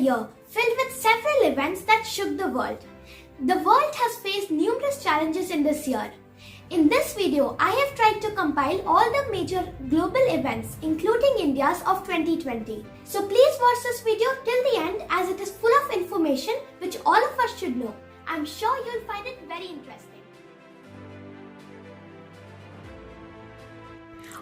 year filled with several events that shook the world. The world has faced numerous challenges in this year. In this video, I have tried to compile all the major global events, including India's of 2020. So please watch this video till the end as it is full of information which all of us should know. I'm sure you'll find it very interesting.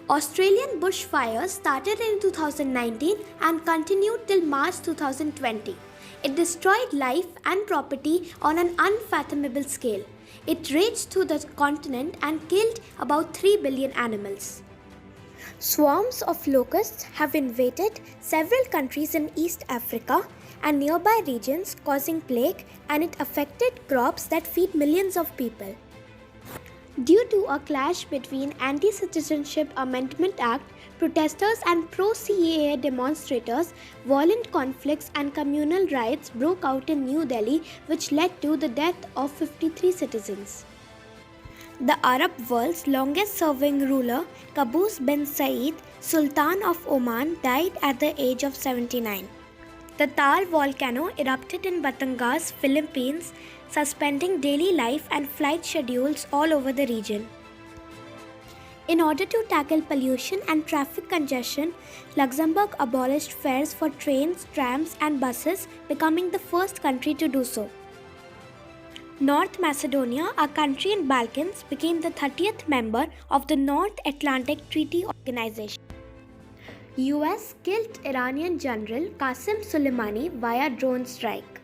Australian bushfires started in 2019 and continued till March 2020. It destroyed life and property on an unfathomable scale. It raged through the continent and killed about 3 billion animals. Swarms of locusts have invaded several countries in East Africa and nearby regions, causing plague, and it affected crops that feed millions of people. Due to a clash between Anti-Citizenship Amendment Act protesters and pro-CAA demonstrators, violent conflicts and communal riots broke out in New Delhi, which led to the death of 53 citizens. The Arab world's longest-serving ruler, Qaboos bin Said, Sultan of Oman, died at the age of 79. The Taal volcano erupted in Batangas, Philippines, suspending daily life and flight schedules all over the region. In order to tackle pollution and traffic congestion, Luxembourg abolished fares for trains, trams, and buses, becoming the first country to do so. North Macedonia, a country in Balkans, became the 30th member of the North Atlantic Treaty Organization. US killed Iranian General Qasem Soleimani via drone strike.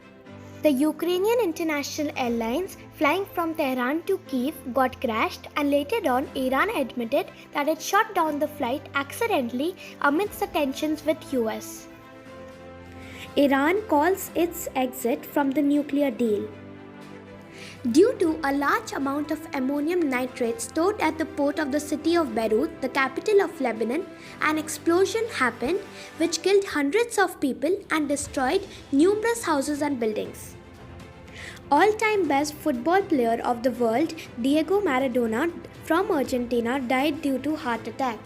The Ukrainian international airlines flying from Tehran to Kyiv got crashed, and later on Iran admitted that it shot down the flight accidentally amidst the tensions with US. Iran calls its exit from the nuclear deal. Due to a large amount of ammonium nitrate stored at the port of the city of Beirut, the capital of Lebanon, an explosion happened which killed hundreds of people and destroyed numerous houses and buildings. All-time best football player of the world, Diego Maradona from Argentina, died due to heart attack.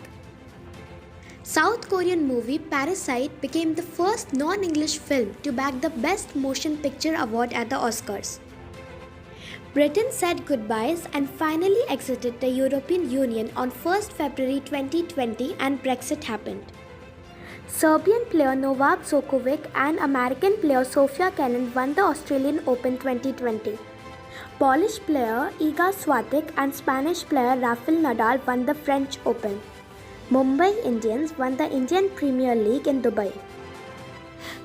South Korean movie Parasite became the first non-English film to bag the Best Motion Picture award at the Oscars. Britain said goodbyes and finally exited the European Union on 1st February 2020 and Brexit happened. Serbian player Novak Djokovic and American player Sofia Kenin won the Australian Open 2020. Polish player Iga Swiatek and Spanish player Rafael Nadal won the French Open. Mumbai Indians won the Indian Premier League in Dubai.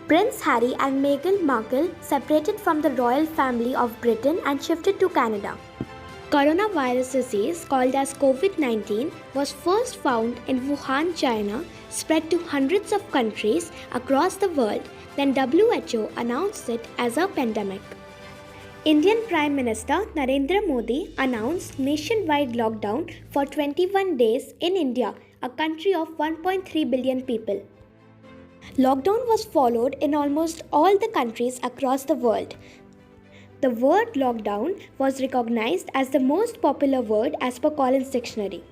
Prince Harry and Meghan Markle separated from the royal family of Britain and shifted to Canada. Coronavirus disease, called as COVID-19, was first found in Wuhan, China, spread to hundreds of countries across the world, then WHO announced it as a pandemic. Indian Prime Minister Narendra Modi announced nationwide lockdown for 21 days in India, a country of 1.3 billion people. Lockdown was followed in almost all the countries across the world. The word lockdown was recognized as the most popular word as per Collins Dictionary.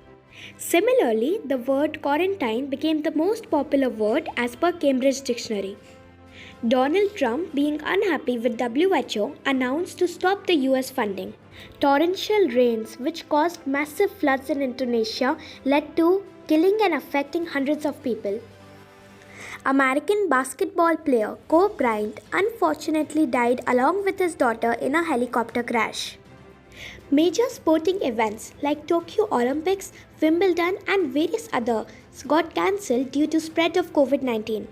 Similarly, the word quarantine became the most popular word as per Cambridge Dictionary. Donald Trump, being unhappy with WHO, announced to stop the US funding. Torrential rains, which caused massive floods in Indonesia, led to killing and affecting hundreds of people. American basketball player Kobe Bryant unfortunately died along with his daughter in a helicopter crash. Major sporting events like Tokyo Olympics, Wimbledon and various others got cancelled due to spread of COVID-19.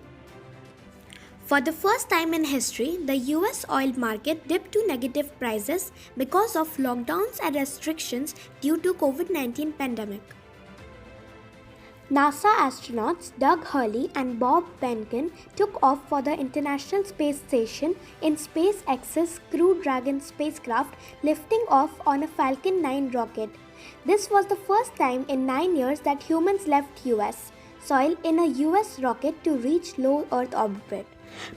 For the first time in history, the US oil market dipped to negative prices because of lockdowns and restrictions due to COVID-19 pandemic. NASA astronauts Doug Hurley and Bob Behnken took off for the International Space Station in SpaceX's Crew Dragon spacecraft, lifting off on a Falcon 9 rocket. This was the first time in 9 years that humans left US soil in a US rocket to reach low Earth orbit.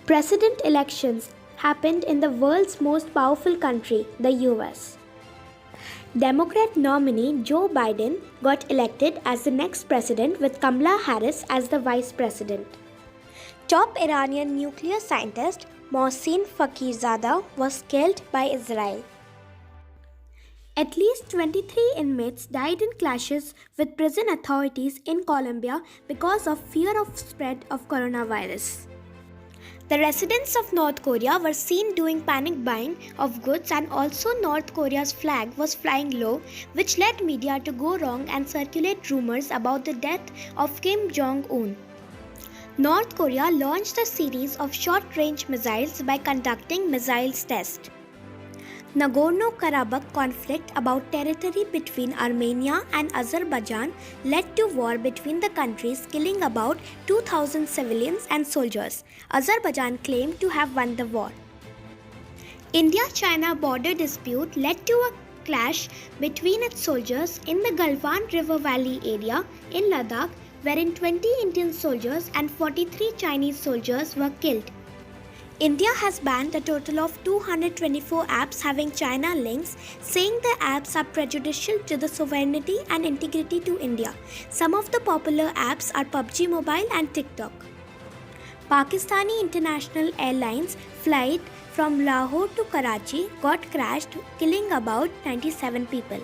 President elections happened in the world's most powerful country, the US. Democrat nominee Joe Biden got elected as the next president with Kamala Harris as the vice president. Top Iranian nuclear scientist Mohsin Fakhrizadeh, was killed by Israel. At least 23 inmates died in clashes with prison authorities in Colombia because of fear of spread of coronavirus. The residents of North Korea were seen doing panic buying of goods, and also North Korea's flag was flying low, which led media to go wrong and circulate rumors about the death of Kim Jong-un. North Korea launched a series of short-range missiles by conducting missiles tests. Nagorno-Karabakh conflict about territory between Armenia and Azerbaijan led to war between the countries, killing about 2,000 civilians and soldiers. Azerbaijan claimed to have won the war. India-China border dispute led to a clash between its soldiers in the Galwan River Valley area in Ladakh, wherein 20 Indian soldiers and 43 Chinese soldiers were killed. India has banned a total of 224 apps having China links, saying the apps are prejudicial to the sovereignty and integrity to India. Some of the popular apps are PUBG Mobile and TikTok. Pakistani International Airlines flight from Lahore to Karachi got crashed, killing about 97 people.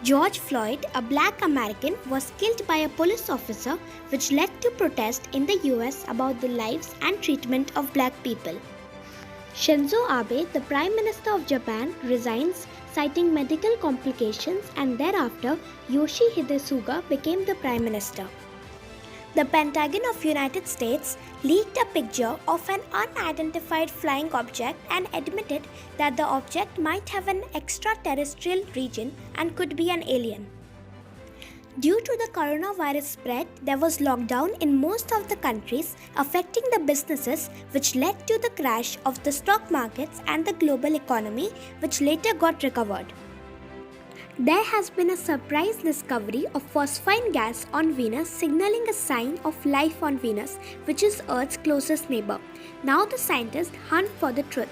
George Floyd, a black American, was killed by a police officer, which led to protests in the US about the lives and treatment of black people. Shinzo Abe, the Prime Minister of Japan, resigns, citing medical complications, and thereafter Yoshihide Suga became the Prime Minister. The Pentagon of United States leaked a picture of an unidentified flying object and admitted that the object might have an extraterrestrial region and could be an alien. Due to the coronavirus spread, there was lockdown in most of the countries, affecting the businesses, which led to the crash of the stock markets and the global economy, which later got recovered. There has been a surprise discovery of phosphine gas on Venus, signaling a sign of life on Venus, which is Earth's closest neighbor. Now the scientists hunt for the truth.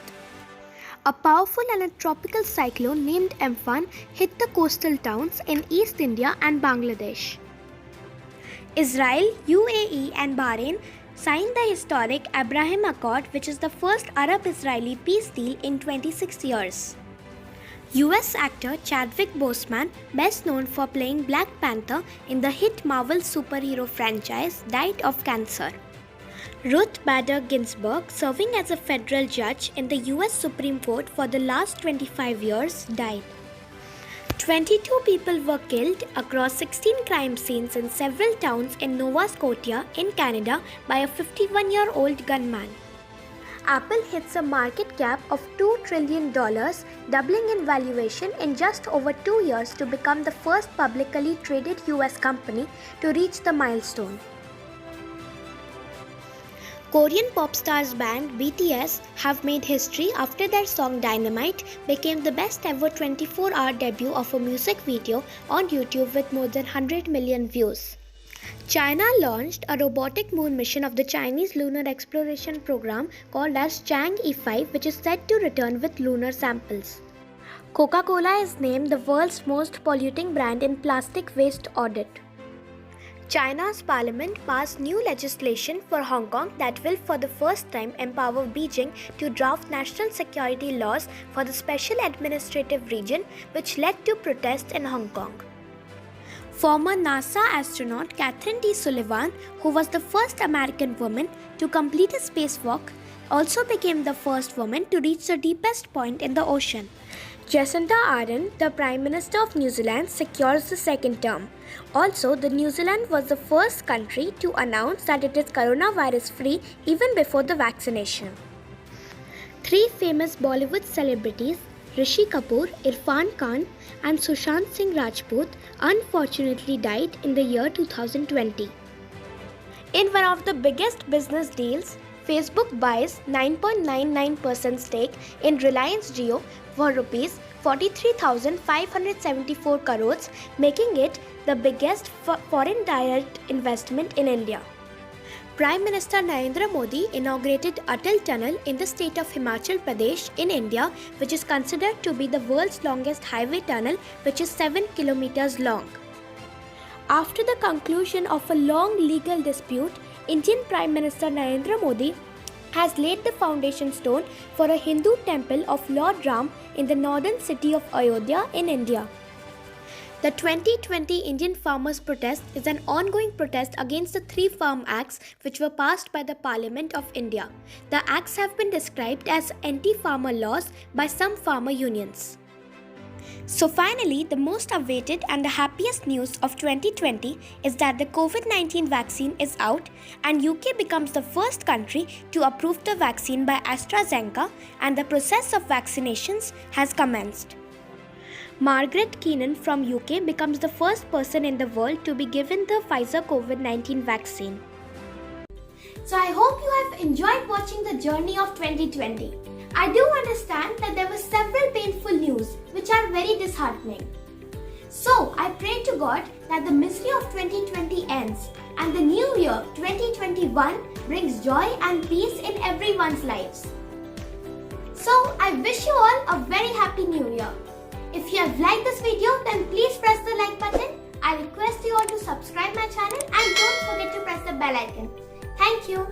A powerful and a tropical cyclone named Amphan hit the coastal towns in East India and Bangladesh. Israel, UAE and Bahrain signed the historic Abraham Accord, which is the first Arab-Israeli peace deal in 26 years. US actor Chadwick Boseman, best known for playing Black Panther in the hit Marvel superhero franchise, died of cancer. Ruth Bader Ginsburg, serving as a federal judge in the US Supreme Court for the last 25 years, died. 22 people were killed across 16 crime scenes in several towns in Nova Scotia in Canada by a 51-year-old gunman. Apple hits a market cap of $2 trillion, doubling in valuation in just over 2 years to become the first publicly traded US company to reach the milestone. Korean pop stars band BTS have made history after their song Dynamite became the best ever 24-hour debut of a music video on YouTube with more than 100 million views. China launched a robotic moon mission of the Chinese Lunar Exploration Program called as Chang'e 5, which is said to return with lunar samples. Coca-Cola is named the world's most polluting brand in plastic waste audit. China's parliament passed new legislation for Hong Kong that will for the first time empower Beijing to draft national security laws for the special administrative region, which led to protests in Hong Kong. Former NASA astronaut Catherine T. Sullivan, who was the first American woman to complete a spacewalk, also became the first woman to reach the deepest point in the ocean. Jacinda Ardern, the Prime Minister of New Zealand, secures the second term. Also, New Zealand was the first country to announce that it is coronavirus-free even before the vaccination. 3 famous Bollywood celebrities, Rishi Kapoor, Irfan Khan and Sushant Singh Rajput, unfortunately died in the year 2020. In one of the biggest business deals, Facebook buys 9.99% stake in Reliance Jio for Rs 43,574 crores, making it the biggest foreign direct investment in India. Prime Minister Narendra Modi inaugurated Atal Tunnel in the state of Himachal Pradesh in India, which is considered to be the world's longest highway tunnel, which is 7 kilometers long. After the conclusion of a long legal dispute, Indian Prime Minister Narendra Modi has laid the foundation stone for a Hindu temple of Lord Ram in the northern city of Ayodhya in India. The 2020 Indian Farmers' Protest is an ongoing protest against the 3 Farm Acts which were passed by the Parliament of India. The acts have been described as anti-farmer laws by some farmer unions. So finally, the most awaited and the happiest news of 2020 is that the COVID-19 vaccine is out and UK becomes the first country to approve the vaccine by AstraZeneca, and the process of vaccinations has commenced. Margaret Keenan from UK becomes the first person in the world to be given the Pfizer COVID-19 vaccine. So I hope you have enjoyed watching the journey of 2020. I do understand that there were several painful news which are very disheartening. So I pray to God that the misery of 2020 ends and the new year 2021 brings joy and peace in everyone's lives. So I wish you all a very happy new year. If you have liked this video, then please press the like button. I request you all to subscribe my channel and don't forget to press the bell icon. Thank you.